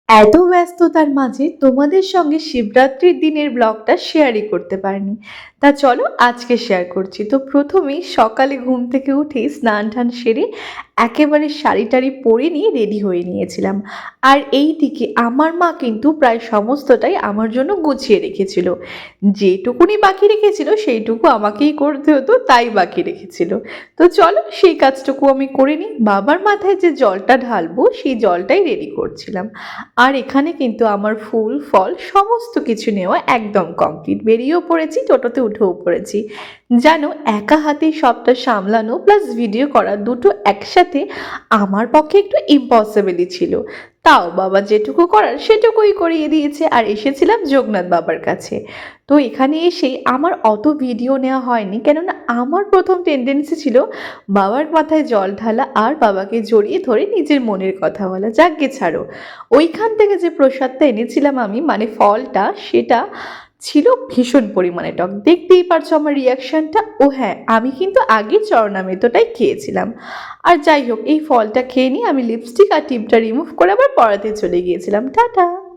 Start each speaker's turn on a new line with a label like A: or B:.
A: এত ব্যস্ততার মাঝে তোমাদের সঙ্গে শিবরাত্রির দিনের ব্লগটা শেয়ারই করতে পারিনি। তা চলো আজকে শেয়ার করছি। তো প্রথমেই সকালে ঘুম থেকে উঠেই স্নান টান সেরে একেবারে শাড়ি টাড়ি পরে নিয়ে রেডি হয়ে নিয়েছিলাম। আর এই দিকে আমার মা কিন্তু প্রায় সমস্তটাই আমার জন্য গুছিয়ে রেখেছিল। যেটুকুনি বাকি রেখেছিল সেইটুকু আমাকেই করতে হতো, তাই বাকি রেখেছিল। তো চলো সেই কাজটুকু আমি করে নিই। বাবার মাথায় যে জলটা ঢালবো সেই জলটাই রেডি করছিলাম। আর এখানে কিন্তু আমার ফুল ফল সমস্ত কিছু নেওয়া একদম কমপ্লিট। বেরিয়েও পড়েছি, টোটোতে উঠেও পড়েছি। জানো, একা হাতেই সবটা সামলানো প্লাস ভিডিও করা দুটো একসাথে আমার পক্ষে একটু ইম্পসিবলই ছিল। তাও বাবা যেটুকু করার সেটুকুই করিয়ে দিয়েছে। আর এসেছিলাম যোগনাথ বাবার কাছে। তো এখানে এসেই আমার অত ভিডিও নেওয়া হয়নি, কেননা আমার প্রথম টেন্ডেন্সি ছিল বাবার মাথায় জল ঢালা আর বাবাকে জড়িয়ে ধরে নিজের মনের কথা বলা। যাকগে ছাড়ো, ওইখান থেকে যে প্রসাদটা এনেছিলাম আমি, মানে ফলটা, সেটা ছিল ভীষণ পরিমাণে টক। দেখতেই পারছো আমার রিয়াকশনটা। ও হ্যাঁ, আমি কিন্তু আগে চরণামৃতটাই খেয়েছিলাম। আর যাই হোক, এই ফলটা খেয়ে নিয়ে আমি লিপস্টিক আর টিপটা রিমুভ করে আবার পড়াতে চলে গিয়েছিলাম। টাটা।